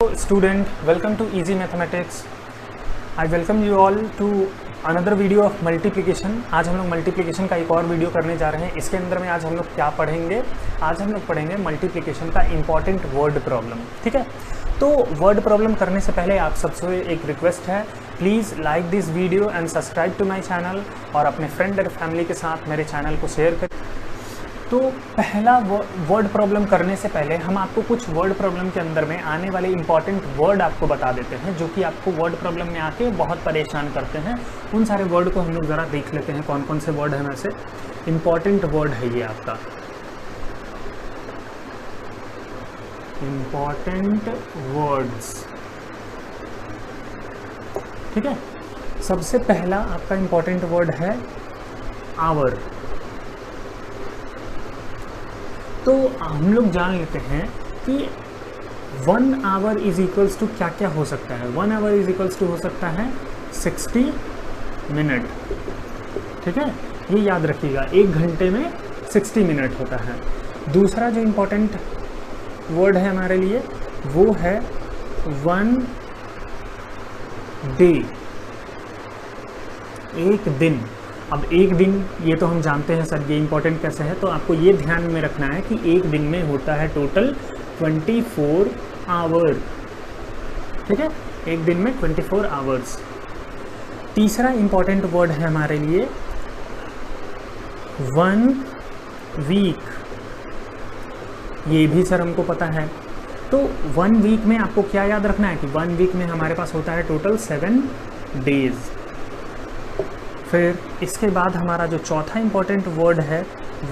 Student, welcome to Easy Mathematics. I welcome you all to another video of multiplication. आज हम लोग multiplication का एक और वीडियो करने जा रहे हैं. इसके अंदर में आज हम लोग क्या पढ़ेंगे? आज हम लोग पढ़ेंगे मल्टीप्लिकेशन का इम्पॉर्टेंट वर्ड प्रॉब्लम. ठीक है, तो वर्ड प्रॉब्लम करने से पहले आप सबसे एक रिक्वेस्ट है, please like this video and subscribe to my channel, और अपने फ्रेंड और फैमिली के साथ मेरे चैनल को शेयर करें. तो पहला वर्ड प्रॉब्लम करने से पहले हम आपको कुछ वर्ड प्रॉब्लम के अंदर में आने वाले इंपॉर्टेंट वर्ड आपको बता देते हैं, जो कि आपको वर्ड प्रॉब्लम में आके बहुत परेशान करते हैं. उन सारे वर्ड को हम लोग ज़रा देख लेते हैं, कौन कौन से वर्ड हैं. वैसे इम्पॉर्टेंट वर्ड है ये आपका इम्पॉर्टेंट वर्ड्स. ठीक है, सबसे पहला आपका इम्पॉर्टेंट वर्ड है आवर. तो हम लोग जान लेते हैं कि 1 आवर इज इक्वल्स टू क्या क्या हो सकता है. 1 आवर इज इक्वल्स टू हो सकता है 60 मिनट. ठीक है, ये याद रखिएगा, 1 घंटे में 60 मिनट होता है. दूसरा जो इम्पोर्टेंट वर्ड है हमारे लिए वो है 1 डे, एक दिन. अब एक दिन ये तो हम जानते हैं सर, ये इंपॉर्टेंट कैसे है, तो आपको ये ध्यान में रखना है कि एक दिन में होता है टोटल 24 आवर. ठीक है, एक दिन में 24 आवर्स. तीसरा इंपॉर्टेंट वर्ड है हमारे लिए 1 वीक. ये भी सर हमको पता है. तो 1 वीक में आपको क्या याद रखना है कि 1 वीक में हमारे पास होता है टोटल 7 डेज. फिर इसके बाद हमारा जो चौथा इम्पॉर्टेंट वर्ड है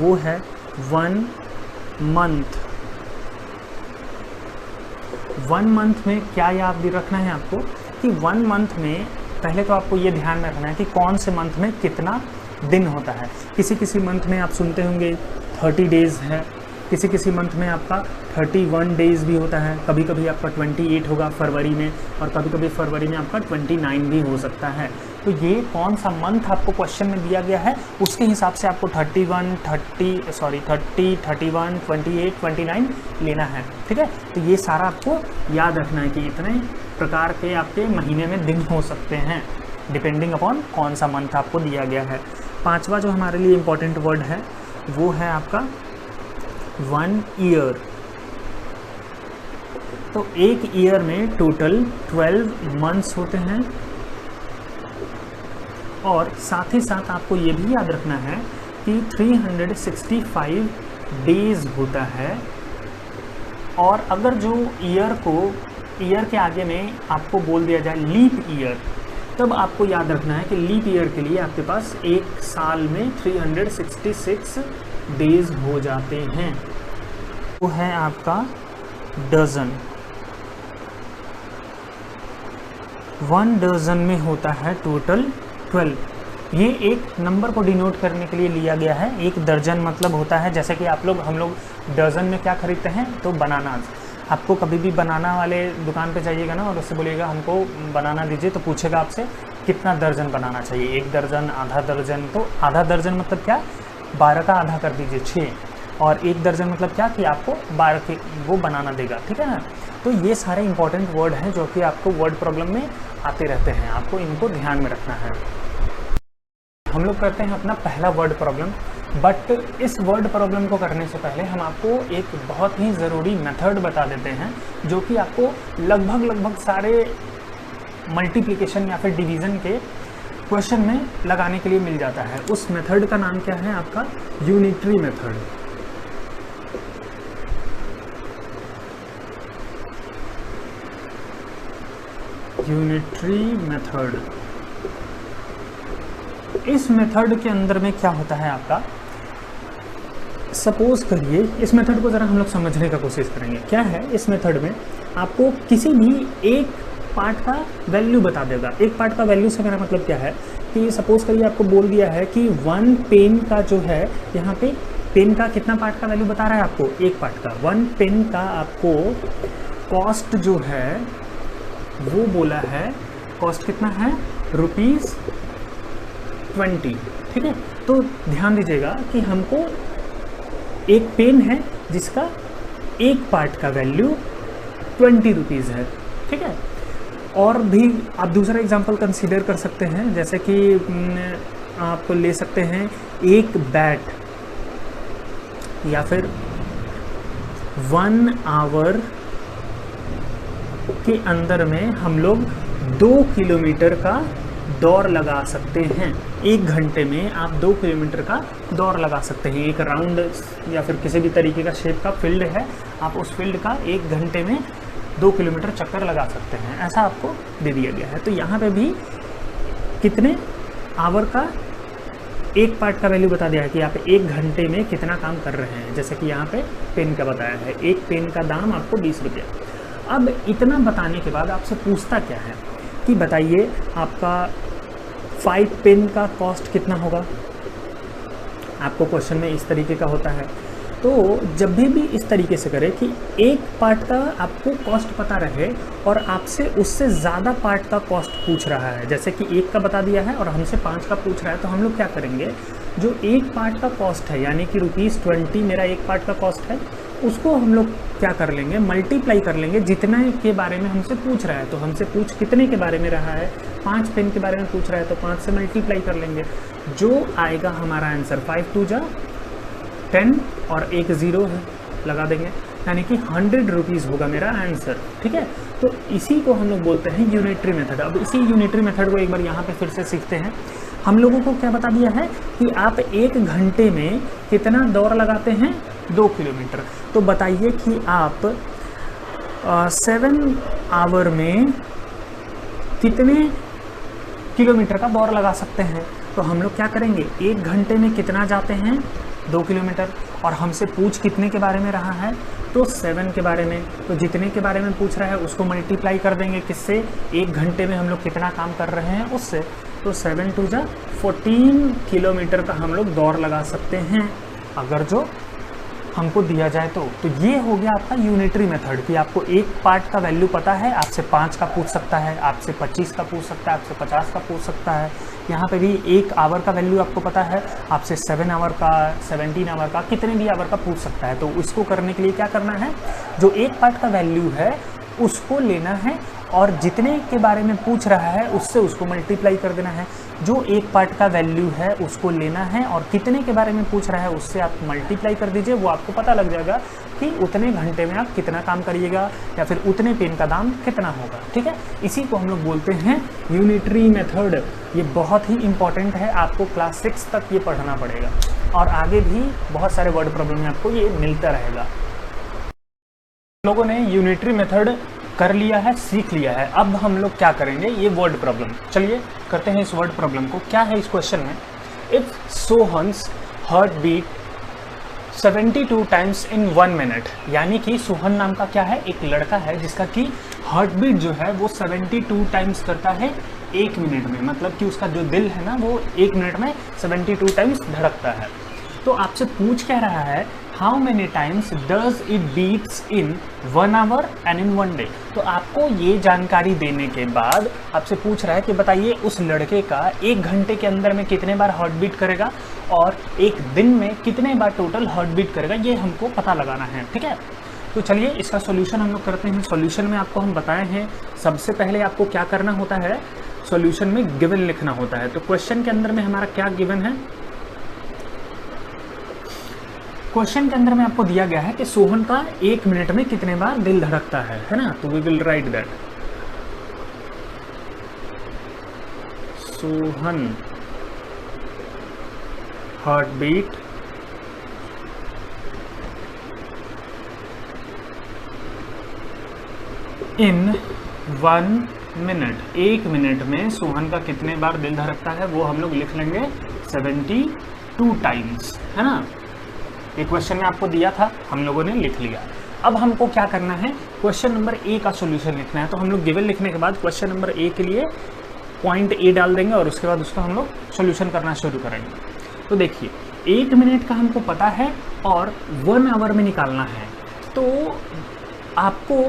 वो है 1 मंथ. 1 मंथ में क्या याद रखना है आपको कि 1 मंथ में पहले तो आपको ये ध्यान में रखना है कि कौन से मंथ में कितना दिन होता है. किसी किसी मंथ में आप सुनते होंगे 30 डेज़ है, किसी किसी मंथ में आपका 31 डेज़ भी होता है, कभी कभी आपका 28 होगा फरवरी में, और कभी कभी फरवरी में आपका 29 भी हो सकता है. तो ये कौन सा मंथ आपको क्वेश्चन में दिया गया है उसके हिसाब से आपको 30, 31, 28, 29 लेना है. ठीक है, तो ये सारा आपको याद रखना है कि इतने प्रकार के आपके महीने में दिन हो सकते हैं डिपेंडिंग अपॉन कौन सा मंथ आपको दिया गया है. पांचवा जो हमारे लिए इम्पोर्टेंट वर्ड है वो है आपका 1 ईयर. तो एक ईयर में टोटल 12 मंथ्स होते हैं, और साथ ही साथ आपको ये भी याद रखना है कि 365 डेज़ होता है. और अगर जो ईयर के आगे में आपको बोल दिया जाए लीप ईयर, तब आपको याद रखना है कि लीप ईयर के लिए आपके पास एक साल में 366 डेज़ हो जाते हैं. वो है आपका डजन. 1 डजन में होता है टोटल 12. ये एक नंबर को डिनोट करने के लिए लिया गया है. एक दर्जन मतलब होता है, जैसे कि हम लोग डजन में क्या खरीदते हैं, तो बनानाज. आपको कभी भी बनाना वाले दुकान पे जाइएगा ना, और उससे बोलिएगा हमको बनाना दीजिए, तो पूछेगा आपसे कितना दर्जन बनाना चाहिए, 1 दर्जन, आधा दर्जन. तो आधा दर्जन मतलब क्या, 12 का आधा कर दीजिए 6, और 1 दर्जन मतलब क्या कि आपको 12 के वो बनाना देगा. ठीक है ना. तो ये सारे इंपॉर्टेंट वर्ड हैं जो कि आपको वर्ड प्रॉब्लम में आते रहते हैं, आपको इनको ध्यान में रखना है. हम लोग करते हैं अपना पहला वर्ड प्रॉब्लम. बट इस वर्ड प्रॉब्लम को करने से पहले हम आपको एक बहुत ही ज़रूरी मेथड बता देते हैं, जो कि आपको लगभग सारे मल्टीप्लिकेशन या फिर डिवीज़न के क्वेश्चन में लगाने के लिए मिल जाता है. उस मेथड का नाम क्या है आपका, यूनिटरी मेथड. Unitary method. इस मेथड के अंदर में क्या होता है आपका, सपोज करिए, इस मेथड को ज़रा हम लोग समझने का कोशिश करेंगे. क्या है इस मेथड में, आपको किसी भी एक पार्ट का वैल्यू बता देगा. एक पार्ट का वैल्यू से मेरा मतलब क्या है कि सपोज करिए आपको बोल दिया है कि 1 पेन का जो है, यहाँ पे पेन का कितना पार्ट का वैल्यू बता रहा है आपको, एक पार्ट का. 1 पेन का आपको कॉस्ट जो है वो बोला है, कॉस्ट कितना है, ₹20. ठीक है, तो ध्यान दीजिएगा कि हमको एक पेन है जिसका एक पार्ट का वैल्यू 20 रुपीज़ है, ठीक है। और भी आप दूसरा एग्जांपल कंसीडर कर सकते हैं, जैसे कि आप ले सकते हैं एक बैट, या फिर 1 आवर के अंदर में हम लोग 2 किलोमीटर का दौड़ लगा सकते हैं। 1 घंटे में आप 2 किलोमीटर का दौड़ लगा सकते हैं। एक राउंड या फिर किसी भी तरीके का शेप का फील्ड है, आप उस फील्ड का 1 घंटे में 2 किलोमीटर चक्कर लगा सकते हैं, ऐसा आपको दे दिया गया है। तो यहाँ पे भी कितने आवर का एक पार्ट का वैल्यू बता दिया है कि आप 1 घंटे में कितना काम कर रहे हैं। जैसे कि यहाँ पे पेन का बताया है, एक पेन का दाम आपको 20 रुपया। अब इतना बताने के बाद आपसे पूछता क्या है कि बताइए आपका 5 पेन का कॉस्ट कितना होगा। आपको क्वेश्चन में इस तरीके का होता है। तो जब भी इस तरीके से करें कि एक पार्ट का आपको कॉस्ट पता रहे और आपसे उससे ज़्यादा पार्ट का कॉस्ट पूछ रहा है, जैसे कि 1 का बता दिया है और हमसे 5 का पूछ रहा है, तो हम लोग क्या करेंगे, जो एक पार्ट का कॉस्ट है यानी कि ₹20 मेरा एक पार्ट का कॉस्ट है, उसको हम लोग क्या कर लेंगे, मल्टीप्लाई कर लेंगे जितने के बारे में हमसे पूछ रहा है। तो हमसे पूछ कितने के बारे में रहा है, 5 पेन के बारे में पूछ रहा है, तो 5 से मल्टीप्लाई कर लेंगे। जो आएगा हमारा आंसर 5 2 जा 10 और एक 0 है लगा देंगे, यानी कि 100 रुपीज़ होगा मेरा आंसर। ठीक है, तो इसी को हम लोग बोलते हैं यूनिटरी मेथड। अब इसी यूनिटरी मेथड को एक बार यहाँ पे फिर से सीखते हैं। हम लोगों को क्या बता दिया है कि आप 1 घंटे में कितना दौड़ लगाते हैं, 2 किलोमीटर। तो बताइए कि आप 7 आवर में कितने किलोमीटर का दौड़ लगा सकते हैं। तो हम लोग क्या करेंगे, 1 घंटे में कितना जाते हैं, 2 किलोमीटर, और हमसे पूछ कितने के बारे में रहा है, तो 7 के बारे में। तो जितने के बारे में पूछ रहा है उसको मल्टीप्लाई कर देंगे किससे, 1 घंटे में हम लोग कितना काम कर रहे हैं उससे। तो 7 2 जा 14 किलोमीटर का हम लोग दौड़ लगा सकते हैं अगर जो हमको दिया जाए तो ये हो गया आपका यूनिटरी मेथड कि आपको एक पार्ट का वैल्यू पता है, आपसे 5 का पूछ सकता है, आपसे 25 का पूछ सकता है, आपसे 50 का पूछ सकता है। यहाँ पे भी 1 आवर का वैल्यू आपको पता है, आपसे 7 आवर का, 17 आवर का, कितने भी आवर का पूछ सकता है। तो इसको करने के लिए क्या करना है, जो एक पार्ट का वैल्यू है उसको लेना है और जितने के बारे में पूछ रहा है उससे उसको मल्टीप्लाई कर देना है। जो एक पार्ट का वैल्यू है उसको लेना है और कितने के बारे में पूछ रहा है उससे आप मल्टीप्लाई कर दीजिए, वो आपको पता लग जाएगा कि उतने घंटे में आप कितना काम करिएगा या फिर उतने पेन का दाम कितना होगा। ठीक है, इसी को हम लोग बोलते हैं यूनिटरी मेथड। ये बहुत ही इंपॉर्टेंट है, आपको क्लास 6 तक ये पढ़ना पड़ेगा और आगे भी बहुत सारे वर्ड प्रॉब्लम में आपको ये मिलता रहेगा। लोगों ने यूनिटरी मेथड कर लिया है, सीख लिया है। अब हम लोग क्या करेंगे, ये वर्ड प्रॉब्लम। चलिए करते हैं इस वर्ड प्रॉब्लम को। क्या है इस क्वेश्चन में, if Sohan's heart beat 72 times in 1 minute, यानी कि सोहन नाम का क्या है, एक लड़का है जिसका कि हार्ट बीट जो है वो 72 टाइम्स करता है 1 मिनट में। मतलब कि उसका जो दिल है ना वो 1 मिनट में 72 टाइम्स धड़कता है। तो आपसे पूछ कह रहा है how many times does it beats in 1 hour and in 1 day. तो आपको ये जानकारी देने के बाद आपसे पूछ रहा है कि बताइए उस लड़के का 1 घंटे के अंदर में कितने बार हार्ट बीट करेगा और 1 दिन में कितने बार टोटल हार्ट बीट करेगा, ये हमको पता लगाना है। ठीक है, तो चलिए इसका सॉल्यूशन हम लोग करते हैं। सॉल्यूशन में आपको हम बताए हैं सबसे पहले आपको क्या करना होता है, सॉल्यूशन में गिवन लिखना होता है। तो क्वेश्चन के अंदर में हमारा क्या गिवन है, क्वेश्चन के अंदर में आपको दिया गया है कि सोहन का 1 मिनट में कितने बार दिल धड़कता है ना। तो we will write that Sohan heart beat in 1 minute, 1 minute में सोहन का कितने बार दिल धड़कता है वो हम लोग लिख लेंगे 72 टाइम्स, है ना। ये क्वेश्चन में आपको दिया था, हम लोगों ने लिख लिया। अब हमको क्या करना है, क्वेश्चन नंबर ए का सॉल्यूशन लिखना है। तो हम लोग गिवन लिखने के बाद क्वेश्चन नंबर ए के लिए पॉइंट ए डाल देंगे और उसके बाद उसका हम लोग सॉल्यूशन करना शुरू करेंगे। तो देखिए 1 मिनट का हमको पता है और 1 आवर में निकालना है। तो आपको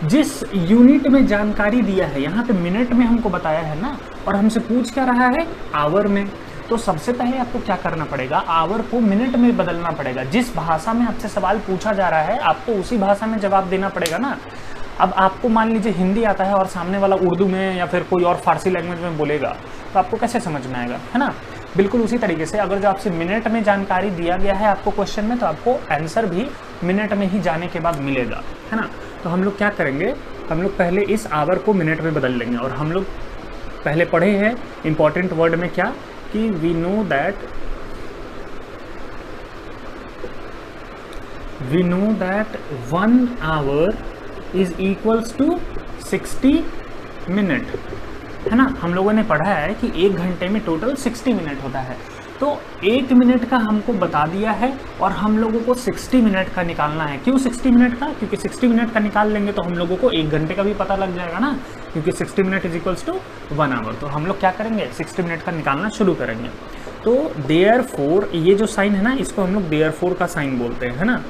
जिस यूनिट में जानकारी दिया है, यहाँ पे मिनट में हमको बताया है ना, और हमसे पूछ क्या रहा है आवर में, तो सबसे पहले आपको क्या करना पड़ेगा, आवर को मिनट में बदलना पड़ेगा। जिस भाषा में आपसे सवाल पूछा जा रहा है आपको उसी भाषा में जवाब देना पड़ेगा ना। अब आपको मान लीजिए हिंदी आता है और सामने वाला उर्दू में या फिर कोई और फारसी लैंग्वेज में बोलेगा तो आपको कैसे समझ में आएगा, है ना। बिल्कुल उसी तरीके से अगर जो आपसे मिनट में जानकारी दिया गया है आपको क्वेश्चन में, तो आपको आंसर भी मिनट में ही जाने के बाद मिलेगा, है ना। तो हम लोग क्या करेंगे, हम लोग पहले इस आवर को मिनट में बदल लेंगे। और हम लोग पहले पढ़े हैं इंपॉर्टेंट वर्ड में क्या, कि we know that 1 hour is equals to 60 minute, है ना। हम लोगों ने पढ़ा है कि 1 घंटे में टोटल 60 मिनट होता है। तो 1 मिनट का हमको बता दिया है और हम लोगों को 60 मिनट का निकालना है। क्यों 60 मिनट का, क्योंकि 60 मिनट का निकाल लेंगे तो हम लोगों को 1 घंटे का भी पता लग जाएगा ना, क्योंकि 60 minute is equals to 1 hour. तो हम लोग क्या करेंगे, 60 मिनट का निकालना शुरू करेंगे। तो देयरफॉर, ये जो साइन है ना, इसको हम लोग देयरफॉर का साइन बोलते हैं, है ना।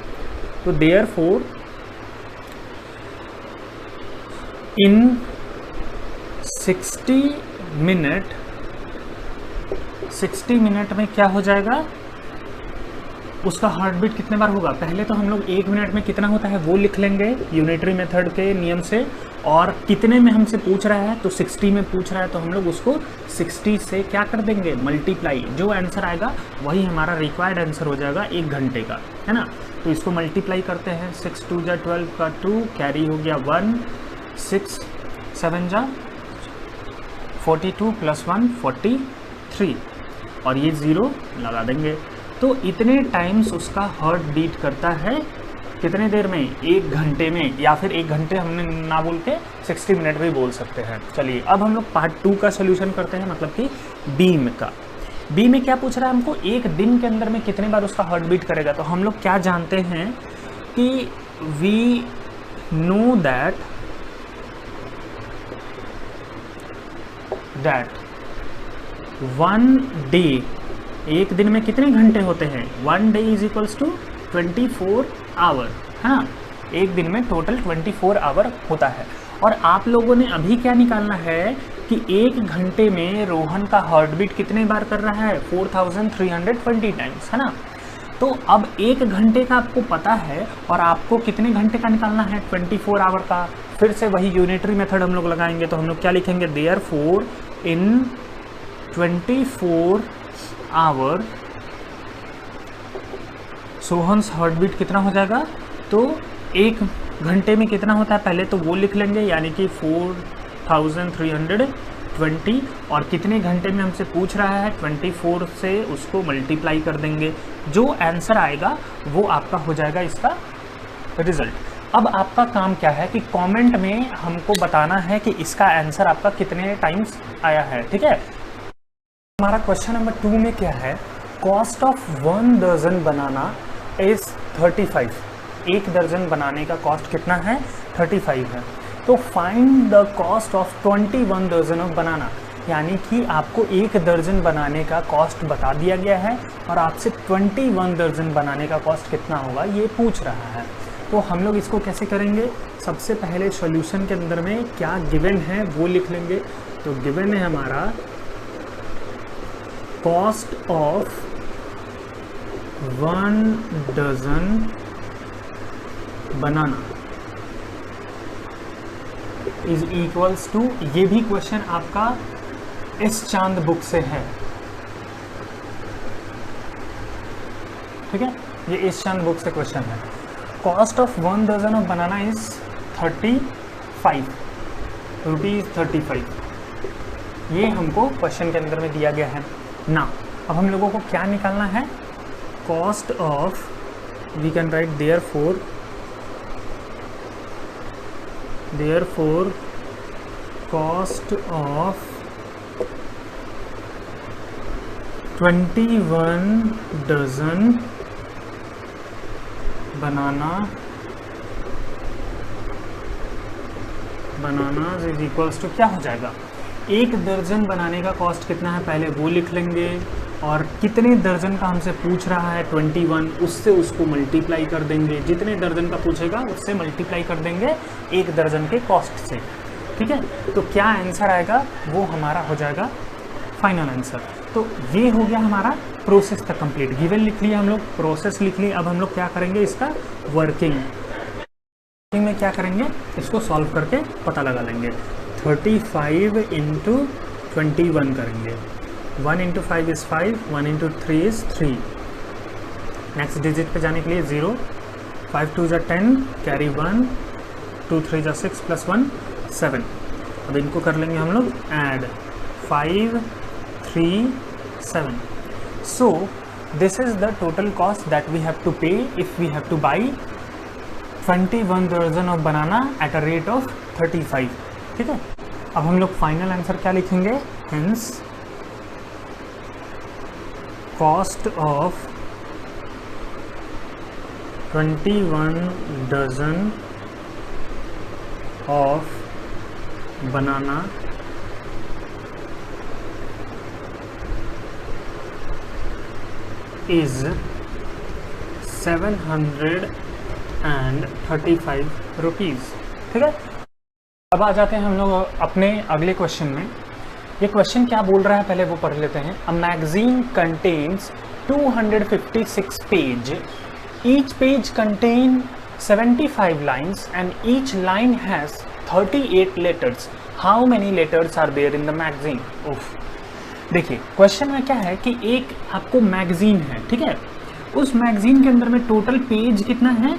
तो देयरफॉर इन 60 मिनट में क्या हो जाएगा, उसका हार्ट बीट कितने बार होगा। पहले तो हम लोग 1 मिनट में कितना होता है वो लिख लेंगे यूनिटरी मेथड के नियम से, और कितने में हमसे पूछ रहा है तो 60 में पूछ रहा है, तो हम लोग उसको 60 से क्या कर देंगे, मल्टीप्लाई। जो आंसर आएगा वही हमारा रिक्वायर्ड आंसर हो जाएगा 1 घंटे का, है ना। तो इसको मल्टीप्लाई करते हैं, 6 2 जा 12 का 2 कैरी हो गया 1, 6 7 जा 42 + 1 43, और ये 0 लगा देंगे। तो इतने टाइम्स उसका हार्ट बीट करता है, कितने देर में, 1 घंटे में, या फिर 1 घंटे हमने ना बोल के 60 मिनट भी बोल सकते हैं। चलिए अब हम लोग पार्ट 2 का सोल्यूशन करते हैं, मतलब कि बी में का। बी में क्या पूछ रहा है हमको, 1 दिन के अंदर में कितने बार उसका हार्ट बीट करेगा। तो हम लोग क्या जानते हैं कि वी नो दैट 1 डे, 1 दिन में कितने घंटे होते हैं, 1 day is equals to 24 hour, हाँ। 1 दिन में टोटल 24 आवर होता है। और आप लोगों ने अभी क्या निकालना है कि 1 घंटे में रोहन का हार्ट बीट कितने बार कर रहा है, 4320 टाइम्स, है ना। तो अब 1 घंटे का आपको पता है और आपको कितने घंटे का निकालना है, 24 आवर का। फिर से वही यूनिटरी मेथड हम लोग लगाएंगे। तो हम लोग क्या लिखेंगे, therefore in 24 hour Sohan's heart beat कितना हो जाएगा। तो 1 घंटे में कितना होता है पहले तो वो लिख लेंगे, यानी कि 4320, और कितने घंटे में हमसे पूछ रहा है 24 से उसको मल्टीप्लाई कर देंगे। जो आंसर आएगा वो आपका हो जाएगा इसका रिजल्ट। अब आपका काम क्या है कि कमेंट में हमको बताना है कि इसका आंसर आपका कितने टाइम्स आया है, ठीक है। हमारा क्वेश्चन नंबर 2 में क्या है, कॉस्ट ऑफ 1 दर्जन बनाना इज 35। 1 दर्जन बनाने का कॉस्ट कितना है, 35 है। तो फाइंड द कॉस्ट ऑफ 21 दर्जन ऑफ बनाना, यानी कि आपको 1 दर्जन बनाने का कॉस्ट बता दिया गया है और आपसे 21 दर्जन बनाने का कॉस्ट कितना होगा ये पूछ रहा है। तो हम लोग इसको कैसे करेंगे, सबसे पहले सॉल्यूशन के अंदर में क्या गिवन है वो लिख लेंगे। तो गिवन है हमारा cost of 1 dozen banana is equals to, ये भी क्वेश्चन आपका इस चांद बुक से है, ठीक है। ये इस चांद बुक से क्वेश्चन है। Cost of 1 dozen of banana is 35 rupees 35, ये हमको क्वेश्चन के अंदर में दिया गया है ना। अब हम लोगों को क्या निकालना है, cost of, we can write therefore cost of 21 dozen banana is equals to क्या हो जाएगा, 1 दर्जन बनाने का कॉस्ट कितना है पहले वो लिख लेंगे, और कितने दर्जन का हमसे पूछ रहा है 21, उससे उसको मल्टीप्लाई कर देंगे। जितने दर्जन का पूछेगा उससे मल्टीप्लाई कर देंगे 1 दर्जन के कॉस्ट से, ठीक है। तो क्या आंसर आएगा वो हमारा हो जाएगा फाइनल आंसर। तो ये हो गया हमारा प्रोसेस तक कंप्लीट। गिवन लिख लिया हम लोग, प्रोसेस लिख ली। अब हम लोग क्या करेंगे, इसका वर्किंग में क्या करेंगे, इसको सॉल्व करके पता लगा लेंगे। 35 इंटू 21 करेंगे। 1 into 5 is 5, 1 into 3 is 3। Next digit पे जाने के लिए 0, 5 2 जा 10, कैरी 1, 2 3 जा 6 प्लस 1 7। अब इनको कर लेंगे हम लोग add, 5 3 7। So this is the total cost that we have to pay if we have to buy 21 दर्जन of banana at a rate of 35। ठीक है, अब हम लोग फाइनल आंसर क्या लिखेंगे, hence cost of 21 dozen of banana is 735 rupees. ठीक है, अब आ जाते हैं हम लोग अपने अगले क्वेश्चन में। ये क्वेश्चन क्या बोल रहा है पहले वो पढ़ लेते हैं। A magazine contains 256 page, each page contain 75 lines and each line has 38 letters, how many letters are there in the magazine. उफ, देखिए क्वेश्चन में क्या है कि एक आपको मैगजीन है, ठीक है, उस मैगजीन के अंदर में टोटल पेज कितना है,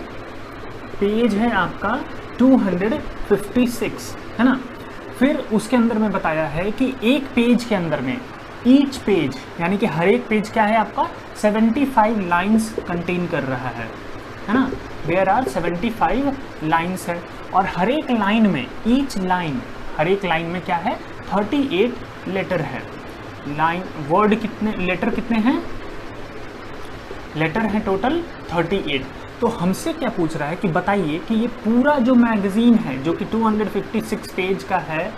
पेज है आपका 256, है ना। फिर उसके अंदर में बताया है कि एक पेज के अंदर में ईच पेज यानी कि हर एक पेज क्या है आपका 75 लाइन्स कंटेन कर रहा है ना। देयर आर 75 लाइन्स है और हर एक लाइन में, ईच लाइन, हर एक लाइन में क्या है 38 लेटर है। लाइन वर्ड कितने, लेटर कितने हैं, लेटर है टोटल 38। तो हमसे क्या पूछ रहा है कि बताइए कि ये पूरा जो मैगजीन है जो कि 256 पेज का है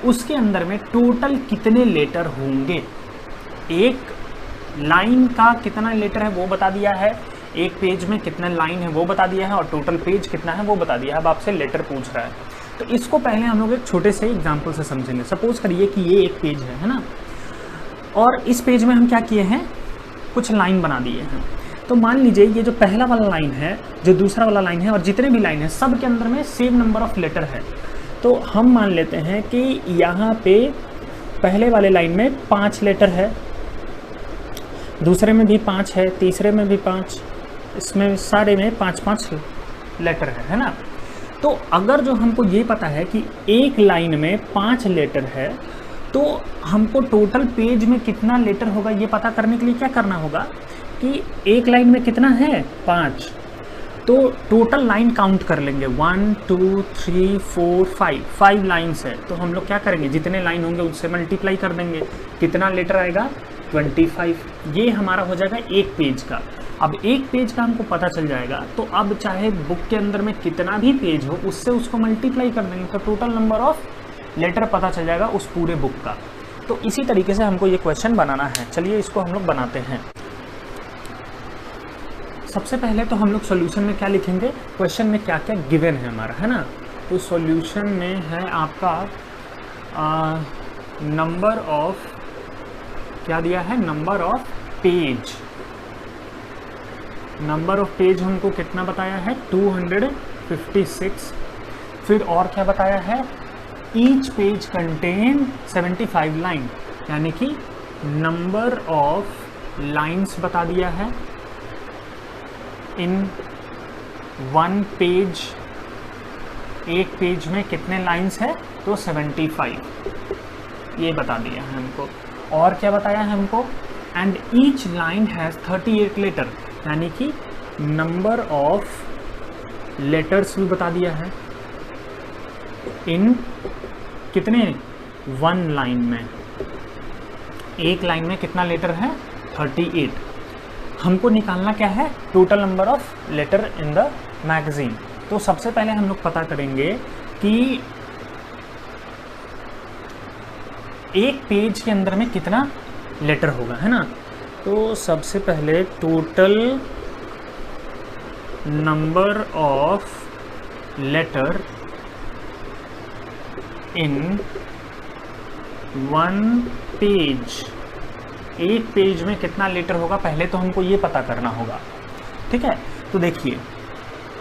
उसके अंदर में टोटल कितने लेटर होंगे। एक लाइन का कितना लेटर है वो बता दिया है, एक पेज में कितना लाइन है वो बता दिया है और टोटल पेज कितना है वो बता दिया है। अब आपसे लेटर पूछ रहा है तो इसको पहले हम लोग एक छोटे से एग्जाम्पल से समझेंगे। सपोज करिए कि ये एक पेज है ना, और इस पेज में हम क्या किए हैं, कुछ लाइन बना दिए हैं। तो मान लीजिए ये जो पहला वाला लाइन है, जो दूसरा वाला लाइन है और जितने भी लाइन है सब के अंदर में सेम नंबर ऑफ लेटर है। तो हम मान लेते हैं कि यहाँ पे पहले वाले लाइन में 5 लेटर है, दूसरे में भी 5 है, तीसरे में भी 5, इसमें सारे में 5-5 लेटर है ना। तो अगर जो हमको ये पता है कि एक लाइन में 5 लेटर है तो हमको टोटल पेज में कितना लेटर होगा ये पता करने के लिए क्या करना होगा कि एक लाइन में कितना है 5, तो टोटल लाइन काउंट कर लेंगे 1 2 3 4 5 लाइन्स है। तो हम लोग क्या करेंगे, जितने लाइन होंगे उससे मल्टीप्लाई कर देंगे, कितना लेटर आएगा 25। ये हमारा हो जाएगा एक पेज का। अब एक पेज का हमको पता चल जाएगा तो अब चाहे बुक के अंदर में कितना भी पेज हो उससे उसको मल्टीप्लाई कर देंगे तो टोटल नंबर ऑफ लेटर पता चल जाएगा उस पूरे बुक का। तो इसी तरीके से हमको ये क्वेश्चन बनाना है। चलिए इसको हम लोग बनाते हैं। सबसे पहले तो हम लोग सॉल्यूशन में क्या लिखेंगे, क्वेश्चन में क्या क्या गिवन है हमारा, है ना। तो सॉल्यूशन में है आपका नंबर ऑफ, क्या दिया है, number of page. Number of page हमको कितना बताया है 256। फिर और क्या बताया है, ईच पेज कंटेन 75 लाइन, यानी कि नंबर ऑफ लाइन्स बता दिया है इन वन पेज। एक पेज में कितने लाइन्स है तो 75, ये बता दिया है हमको। और क्या बताया है हमको, and each line has 38 letter, यानी कि नंबर ऑफ लेटर्स भी बता दिया है इन कितने, 1 लाइन में। एक लाइन में कितना लेटर है 38। हमको निकालना क्या है, total number of letter in the magazine. तो सबसे पहले हम लोग पता करेंगे कि एक पेज के अंदर में कितना लेटर होगा, है ना। तो सबसे पहले total number of letter in 1 page, एक पेज में कितना लेटर होगा पहले तो हमको ये पता करना होगा, ठीक है। तो देखिए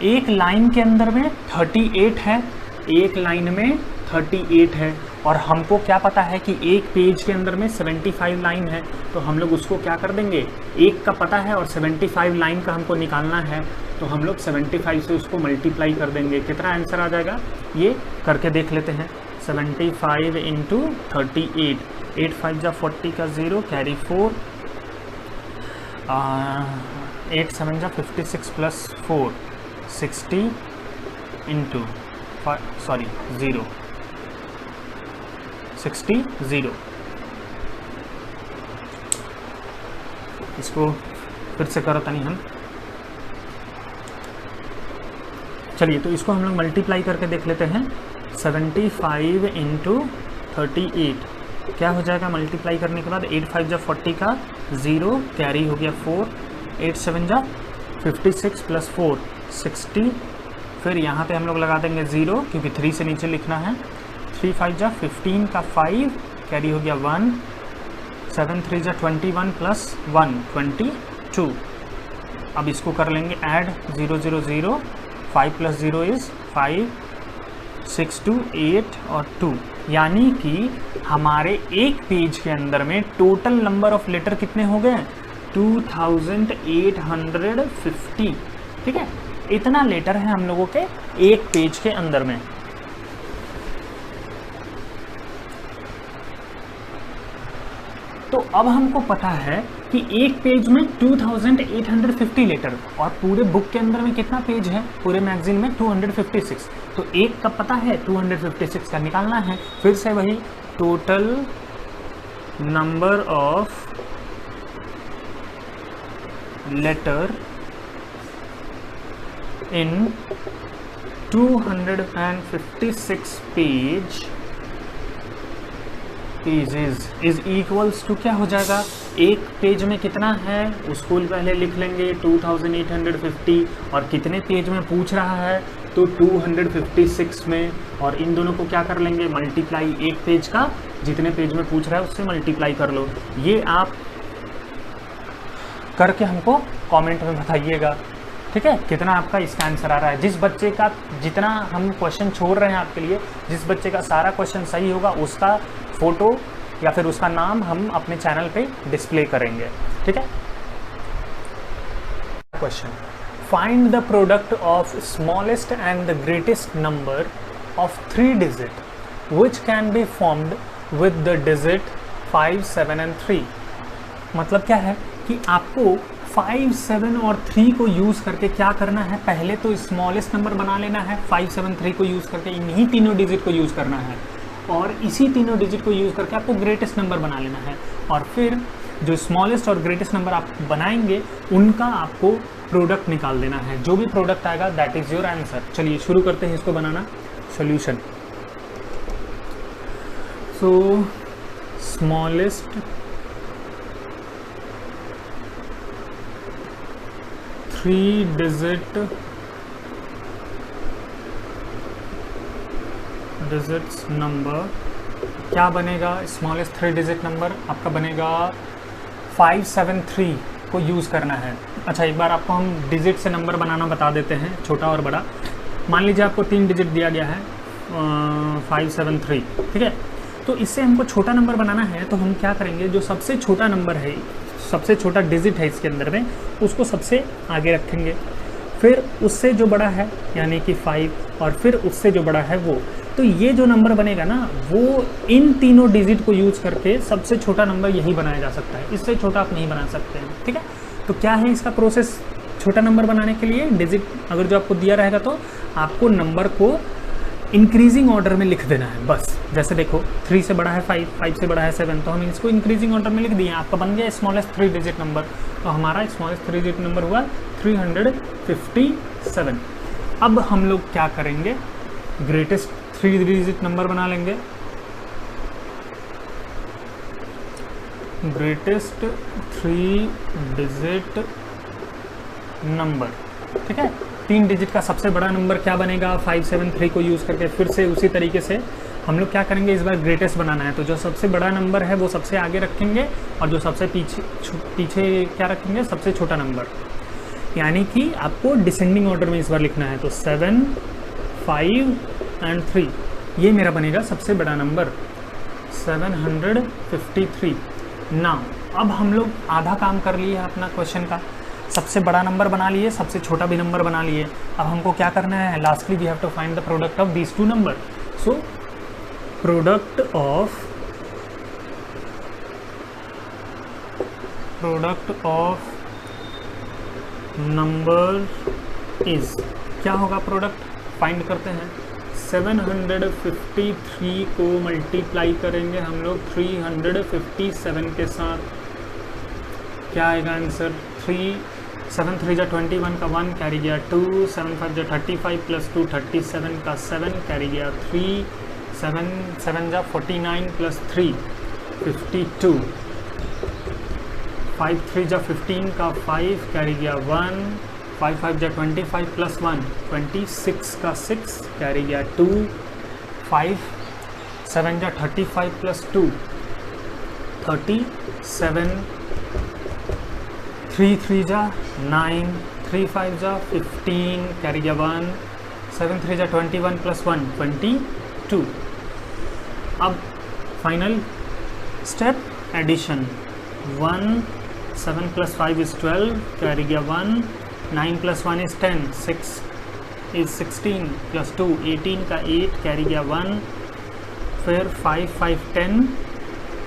एक लाइन के अंदर में 38 है, एक लाइन में 38 है, और हमको क्या पता है कि एक पेज के अंदर में 75 लाइन है, तो हम लोग उसको क्या कर देंगे, एक का पता है और 75 लाइन का हमको निकालना है, तो हम लोग 75 से उसको मल्टीप्लाई कर देंगे। कितना आंसर आ जाएगा ये करके देख लेते हैं। 75 इंटू 38, 8 5 जा 40 का 0 कैरी 4, 8 7 जा 56 प्लस 4 60 इंटू 0 60 0। इसको फिर से करो तनी हम, चलिए तो इसको हम लोग मल्टीप्लाई करके देख लेते हैं। 75 इंटू 38 क्या हो जाएगा मल्टीप्लाई करने के बाद, 8 5 जा 40 का 0 कैरी हो गया 4, 8 7 जा 56 प्लस 4 60, फिर यहाँ पे हम लोग लगा देंगे 0 क्योंकि 3 से नीचे लिखना है। 3 5 जा 15 का 5 कैरी हो गया 1, 7 3 जा 21 प्लस 1 22। अब इसको कर लेंगे ऐड, 0 0 0, 5 प्लस 0 इज़ 5, 6 2 8 और 2, यानी कि हमारे एक पेज के अंदर में टोटल नंबर ऑफ लेटर कितने हो गए, 2850। ठीक है, इतना लेटर है हम लोगों के एक पेज के अंदर में। तो अब हमको पता है कि एक पेज में 2850 लेटर, और पूरे बुक के अंदर में कितना पेज है, पूरे मैगजीन में 256, तो एक का पता है 256 का निकालना है। फिर से वही, total number of letter in 256 pages is equals to, क्या हो जाएगा, एक पेज में कितना है उसको पहले लिख लेंगे 2850, और कितने पेज में पूछ रहा है तो 256 में, और इन दोनों को क्या कर लेंगे मल्टीप्लाई, एक पेज का जितने पेज में पूछ रहा है उससे मल्टीप्लाई कर लो। ये आप करके हमको कमेंट में बताइएगा, ठीक है, कितना आपका इसका आंसर आ रहा है। जिस बच्चे का, जितना हम क्वेश्चन छोड़ रहे हैं आपके लिए, जिस बच्चे का सारा क्वेश्चन सही होगा उसका फोटो या फिर उसका नाम हम अपने चैनल पे डिस्प्ले करेंगे, ठीक है। Question, find the product of smallest and the greatest number of 3 digit which can be formed with the digit 5 7 and 3। मतलब क्या है कि आपको 5 7 और 3 को यूज़ करके क्या करना है, पहले तो स्मॉलेस्ट नंबर बना लेना है, 5 7 3 को यूज़ करके इन्हीं तीनों डिजिट को यूज़ करना है, और इसी तीनों डिजिट को यूज़ करके आपको ग्रेटेस्ट नंबर बना लेना है, और फिर जो स्मॉलेस्ट और ग्रेटेस्ट नंबर आप बनाएंगे उनका आपको प्रोडक्ट निकाल देना है। जो भी प्रोडक्ट आएगा दैट इज़ योर आंसर। चलिए शुरू करते हैं इसको बनाना, solution. So smallest 3 digits number क्या बनेगा, स्मॉलेस्ट 3 डिजिट नंबर आपका बनेगा 5 7 3 को यूज़ करना है। अच्छा, एक बार आपको हम डिजिट से नंबर बनाना बता देते हैं, छोटा और बड़ा। मान लीजिए आपको 3 डिजिट दिया गया है 5 7 3, ठीक है। तो इससे हमको छोटा नंबर बनाना है, तो हम क्या करेंगे, जो सबसे छोटा नंबर है, सबसे छोटा डिजिट है इसके अंदर में, उसको सबसे आगे रखेंगे, फिर उससे जो बड़ा है यानी कि 5, और फिर उससे जो बड़ा है वो। तो ये जो नंबर बनेगा ना, वो इन तीनों डिजिट को यूज़ करके सबसे छोटा नंबर यही बनाया जा सकता है, इससे छोटा आप नहीं बना सकते हैं, ठीक है। तो क्या है इसका प्रोसेस छोटा नंबर बनाने के लिए, डिजिट अगर जो आपको दिया रहेगा तो आपको नंबर को इंक्रीजिंग ऑर्डर में लिख देना है बस। जैसे देखो 3 से बड़ा है 5, 5 से बड़ा है 7, तो हम इसको इंक्रीजिंग ऑर्डर में लिख दिए, आपका बन गया स्मॉलेस्ट 3 डिजिट नंबर। तो हमारा स्मॉलेस्ट 3 डिजिट नंबर हुआ 357। अब हम लोग क्या करेंगे, ग्रेटेस्ट 3 डिजिट नंबर बना लेंगे, ग्रेटेस्ट 3 डिजिट नंबर, ठीक है। 3 डिजिट का सबसे बड़ा नंबर क्या बनेगा, 5 7 3 को यूज़ करके फिर से उसी तरीके से हम लोग क्या करेंगे, इस बार ग्रेटेस्ट बनाना है, तो जो सबसे बड़ा नंबर है वो सबसे आगे रखेंगे, और जो सबसे पीछे क्या रखेंगे, सबसे छोटा नंबर। यानी कि आपको डिसेंडिंग ऑर्डर में इस बार लिखना है। तो 7, 5 एंड 3, ये मेरा बनेगा सबसे बड़ा नंबर 753। ना अब हम लोग आधा काम कर लिए अपना क्वेश्चन का, सबसे बड़ा नंबर बना लिए, सबसे छोटा भी नंबर बना लिए। अब हमको क्या करना है, lastly we have to find the product of these two number. So product of number is, क्या होगा प्रोडक्ट, फाइंड करते हैं। 753 को मल्टीप्लाई करेंगे हम लोग 357 के साथ, क्या आएगा आंसर, 7 3 जा 21 का 1 कैरी गया 2, 7 5 जा 35 प्लस 2 37 का 7 कैरी गया 3, 7 7 जा 49 प्लस 3 52, 5 3 जा 15 का 5 कैरी गया 1, 5 5 जा 25 प्लस 1 26 का 6 कैरी गया 2, 5 7 जा 35 प्लस 2 37, 3 3 जा 9, 3 5 जा 15 कैरी गया 1, 7 3 जा 21 प्लस 1 22। अब final step addition, 1 7 plus 5 is 12 carry गया 1, 9 प्लस 1 इज 10, 6 इज 16 प्लस 2 18 का 8 कैरी गया 1, फिर 5 5 10,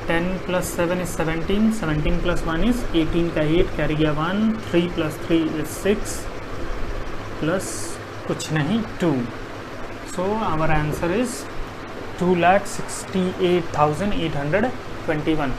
10 प्लस 7 इज 17, 17 प्लस 1 इज 18 का 8 कैरी गया 1, 3 प्लस 3 इज 6 प्लस कुछ नहीं 2। So our answer is 2,68,821।